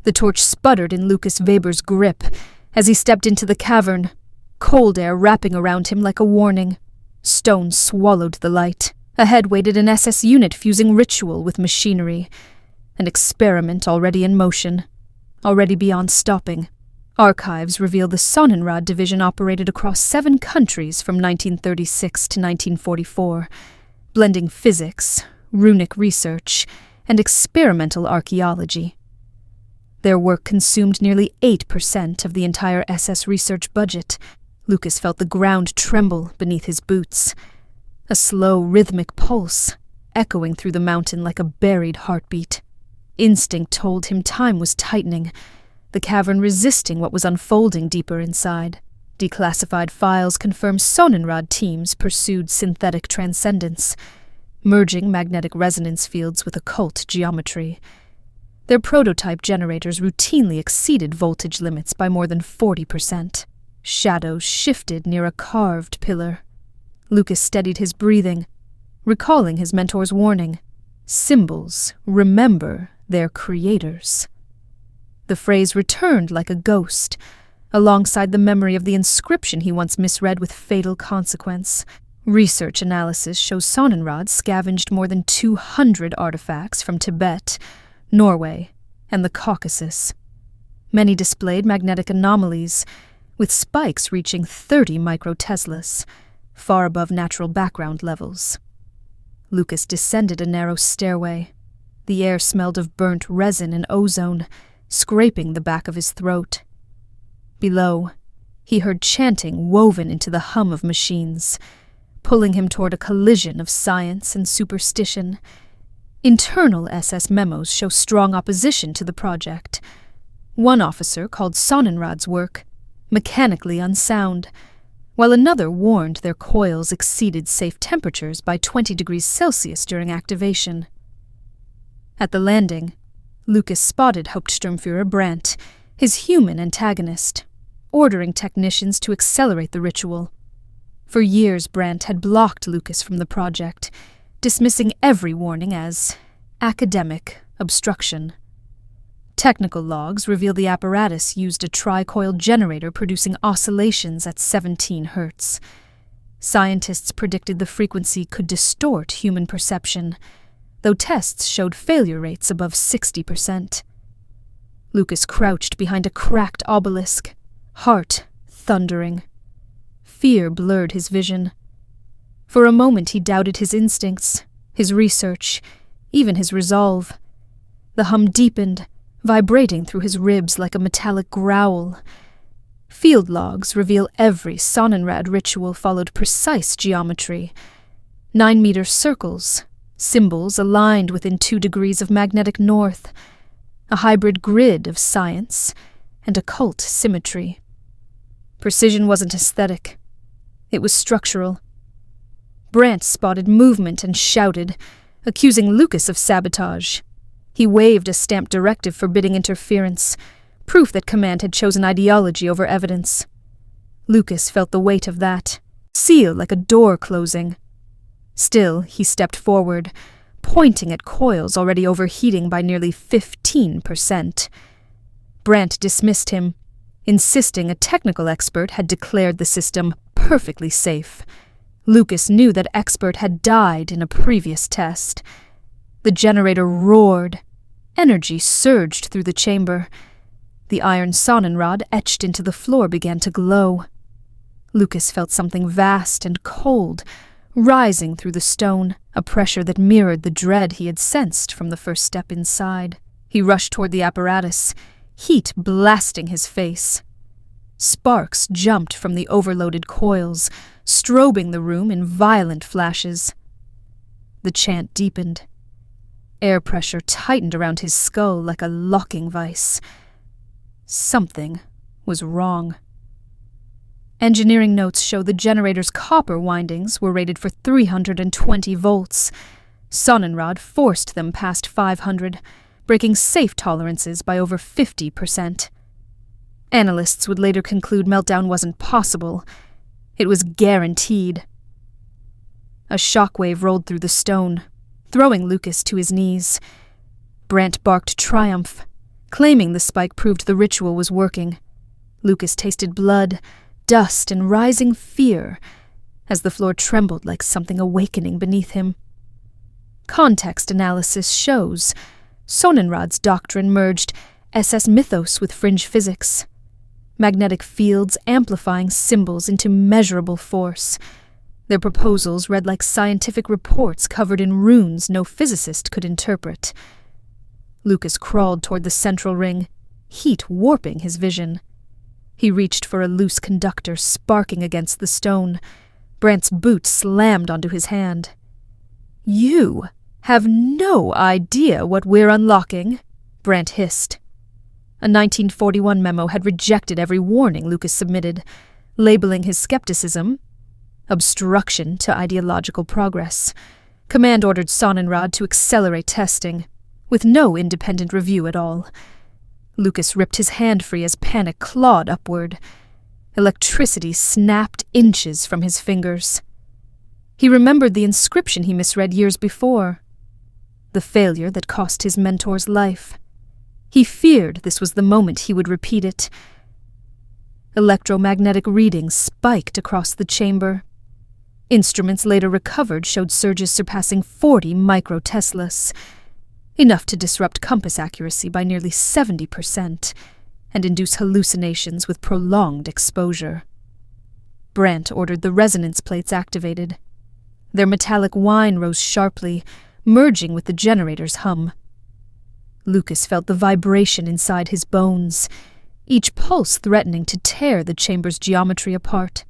The torch sputtered in Lucas Weber's grip as he stepped into the cavern, cold air wrapping around him like a warning. Stone swallowed the light. Ahead waited an SS unit fusing ritual with machinery, an experiment already in motion, already beyond stopping. Archives reveal the Sonnenrad division operated across 7 countries from 1936 to 1944, blending physics, runic research, and experimental archaeology. Their work consumed nearly 8% of the entire SS research budget. Lucas felt the ground tremble beneath his boots. A slow, rhythmic pulse, echoing through the mountain like a buried heartbeat. Instinct told him time was tightening, the cavern resisting what was unfolding deeper inside. Declassified files confirm Sonnenrad teams pursued synthetic transcendence, merging magnetic resonance fields with occult geometry. Their prototype generators routinely exceeded voltage limits by more than 40%. Shadows shifted near a carved pillar. Lucas steadied his breathing, recalling his mentor's warning. Symbols remember their creators. The phrase returned like a ghost, alongside the memory of the inscription he once misread with fatal consequence. Research analysis shows Sonnenrad scavenged more than 200 artifacts from Tibet, Norway, and the Caucasus. Many displayed magnetic anomalies, with spikes reaching 30 microteslas, far above natural background levels. Lucas descended a narrow stairway. The air smelled of burnt resin and ozone, scraping the back of his throat. Below, he heard chanting woven into the hum of machines, pulling him toward a collision of science and superstition. Internal SS memos show strong opposition to the project. One officer called Sonnenrad's work mechanically unsound, while another warned their coils exceeded safe temperatures by 20 degrees Celsius during activation. At the landing, Lucas spotted Hauptsturmführer Brandt, his human antagonist, ordering technicians to accelerate the ritual. For years, Brandt had blocked Lucas from the project, dismissing every warning as academic obstruction. Technical logs reveal the apparatus used a tri-coil generator producing oscillations at 17 Hz. Scientists predicted the frequency could distort human perception, though tests showed failure rates above 60%. Lucas crouched behind a cracked obelisk, heart thundering. Fear blurred his vision. For a moment he doubted his instincts, his research, even his resolve. The hum deepened, vibrating through his ribs like a metallic growl. Field logs reveal every Sonnenrad ritual followed precise geometry. 9-meter circles, symbols aligned within 2 degrees of magnetic north, a hybrid grid of science and occult symmetry. Precision wasn't aesthetic. It was structural. Brandt spotted movement and shouted, accusing Lucas of sabotage. He waved a stamped directive forbidding interference, proof that command had chosen ideology over evidence. Lucas felt the weight of that, seal like a door closing. Still, he stepped forward, pointing at coils already overheating by nearly 15%. Brandt dismissed him, insisting a technical expert had declared the system perfectly safe. Lucas knew that expert had died in a previous test. The generator roared. Energy surged through the chamber. The iron Sonnenrad etched into the floor began to glow. Lucas felt something vast and cold rising through the stone, a pressure that mirrored the dread he had sensed from the first step inside. He rushed toward the apparatus, heat blasting his face. Sparks jumped from the overloaded coils, strobing the room in violent flashes. The chant deepened. Air pressure tightened around his skull like a locking vice. Something was wrong. Engineering notes show the generator's copper windings were rated for 320 volts. Sonnenrad forced them past 500, breaking safe tolerances by over 50%. Analysts would later conclude meltdown wasn't possible. It was guaranteed. A shockwave rolled through the stone, throwing Lucas to his knees. Brandt barked triumph, claiming the spike proved the ritual was working. Lucas tasted blood, dust, and rising fear as the floor trembled like something awakening beneath him. Context analysis shows Sonnenrad's doctrine merged SS mythos with fringe physics, magnetic fields amplifying symbols into measurable force. Their proposals read like scientific reports covered in runes no physicist could interpret. Lucas crawled toward the central ring, heat warping his vision. He reached for a loose conductor sparking against the stone. Brant's boot slammed onto his hand. "You have no idea what we're unlocking," Brant hissed. A 1941 memo had rejected every warning Lucas submitted, labeling his skepticism obstruction to ideological progress. Command ordered Sonnenrad to accelerate testing, with no independent review at all. Lucas ripped his hand free as panic clawed upward. Electricity snapped inches from his fingers. He remembered the inscription he misread years before, the failure that cost his mentor's life. He feared this was the moment he would repeat it. Electromagnetic readings spiked across the chamber. Instruments later recovered showed surges surpassing 40 microteslas, enough to disrupt compass accuracy by nearly 70% and induce hallucinations with prolonged exposure. Brant ordered the resonance plates activated. Their metallic whine rose sharply, merging with the generator's hum. Lucas felt the vibration inside his bones, each pulse threatening to tear the chamber's geometry apart.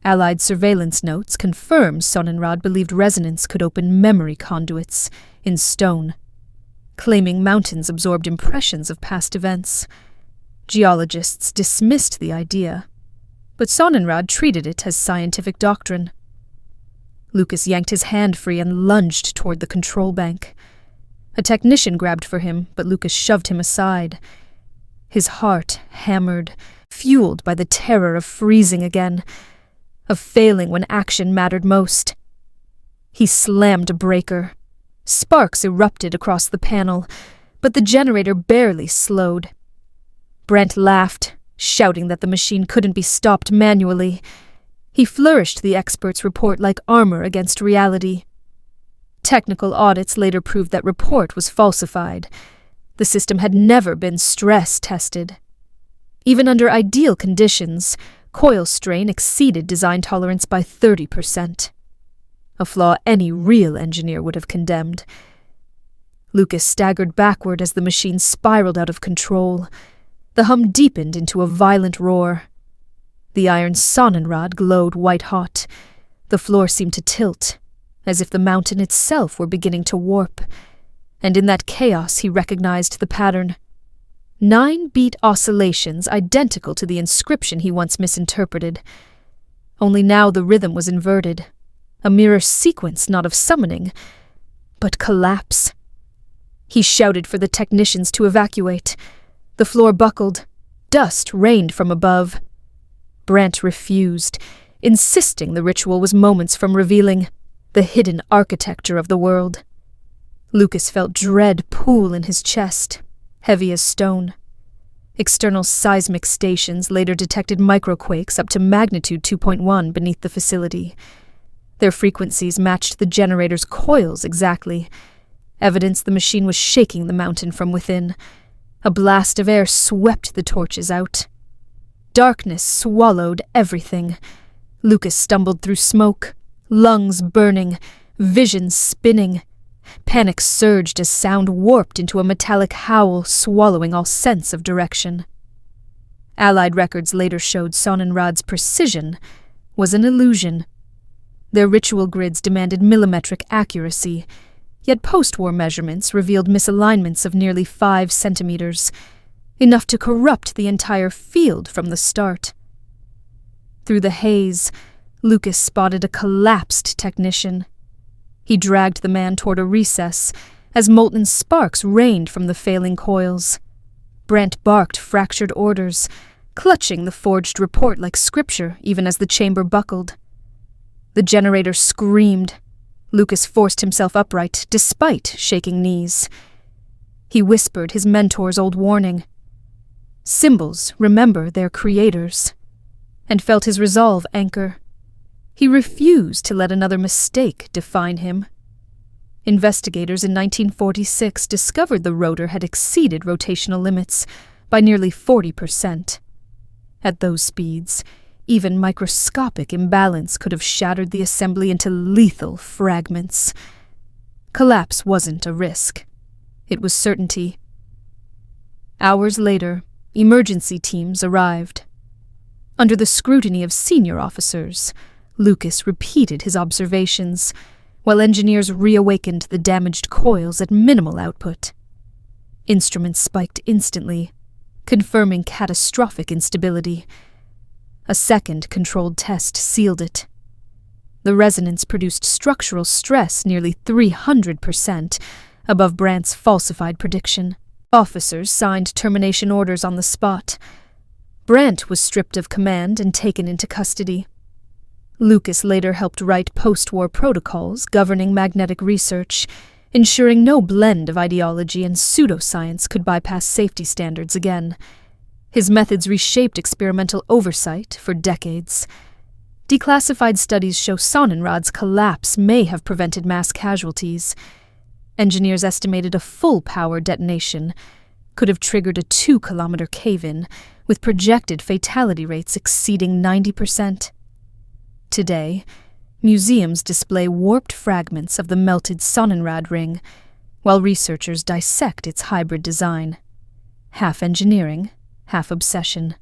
Allied surveillance notes confirmed Sonnenrad believed resonance could open memory conduits in stone, claiming mountains absorbed impressions of past events. Geologists dismissed the idea, but Sonnenrad treated it as scientific doctrine. Lucas yanked his hand free and lunged toward the control bank. A technician grabbed for him, but Lucas shoved him aside. His heart hammered, fueled by the terror of freezing again, of failing when action mattered most. He slammed a breaker. Sparks erupted across the panel, but the generator barely slowed. Brant laughed, shouting that the machine couldn't be stopped manually. He flourished the expert's report like armor against reality. Technical audits later proved that report was falsified. The system had never been stress-tested. Even under ideal conditions, coil strain exceeded design tolerance by 30%. A flaw any real engineer would have condemned. Lucas staggered backward as the machine spiraled out of control. The hum deepened into a violent roar. The iron Sonnenrad glowed white-hot. The floor seemed to tilt, as if the mountain itself were beginning to warp. And in that chaos he recognized the pattern. 9-beat oscillations identical to the inscription he once misinterpreted. Only now the rhythm was inverted. A mirror sequence not of summoning, but collapse. He shouted for the technicians to evacuate. The floor buckled. Dust rained from above. Brant refused, insisting the ritual was moments from revealing the hidden architecture of the world. Lucas felt dread pool in his chest, heavy as stone. External seismic stations later detected microquakes up to magnitude 2.1 beneath the facility. Their frequencies matched the generator's coils exactly, evidence the machine was shaking the mountain from within. A blast of air swept the torches out. Darkness swallowed everything. Lucas stumbled through smoke, lungs burning, vision spinning. Panic surged as sound warped into a metallic howl, swallowing all sense of direction. Allied records later showed Sonnenrad's precision was an illusion. Their ritual grids demanded millimetric accuracy, yet post-war measurements revealed misalignments of nearly 5 centimeters, enough to corrupt the entire field from the start. Through the haze, Lucas spotted a collapsed technician. He dragged the man toward a recess as molten sparks rained from the failing coils. Brant barked fractured orders, clutching the forged report like scripture even as the chamber buckled. The generator screamed. Lucas forced himself upright, despite shaking knees. He whispered his mentor's old warning. Symbols remember their creators, and felt his resolve anchor. He refused to let another mistake define him. Investigators in 1946 discovered the rotor had exceeded rotational limits by nearly 40%. At those speeds, even microscopic imbalance could have shattered the assembly into lethal fragments. Collapse wasn't a risk. It was certainty. Hours later, emergency teams arrived. Under the scrutiny of senior officers, Lucas repeated his observations, while engineers reawakened the damaged coils at minimal output. Instruments spiked instantly, confirming catastrophic instability. A second controlled test sealed it. The resonance produced structural stress nearly 300%, above Brandt's falsified prediction. Officers signed termination orders on the spot. Brandt was stripped of command and taken into custody. Lucas later helped write post-war protocols governing magnetic research, ensuring no blend of ideology and pseudoscience could bypass safety standards again. His methods reshaped experimental oversight for decades. Declassified studies show Sonnenrad's collapse may have prevented mass casualties. Engineers estimated a full-power detonation could have triggered a 2-kilometer cave-in, with projected fatality rates exceeding 90%. Today, museums display warped fragments of the melted Sonnenrad ring, while researchers dissect its hybrid design. Half engineering, half obsession.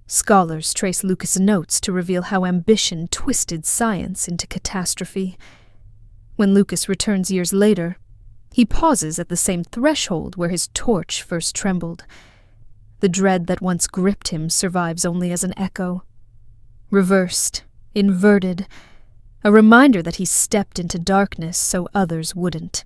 Scholars trace Lucas' notes to reveal how ambition twisted science into catastrophe. When Lucas returns years later, he pauses at the same threshold where his torch first trembled. The dread that once gripped him survives only as an echo. Reversed, inverted, a reminder that he stepped into darkness so others wouldn't.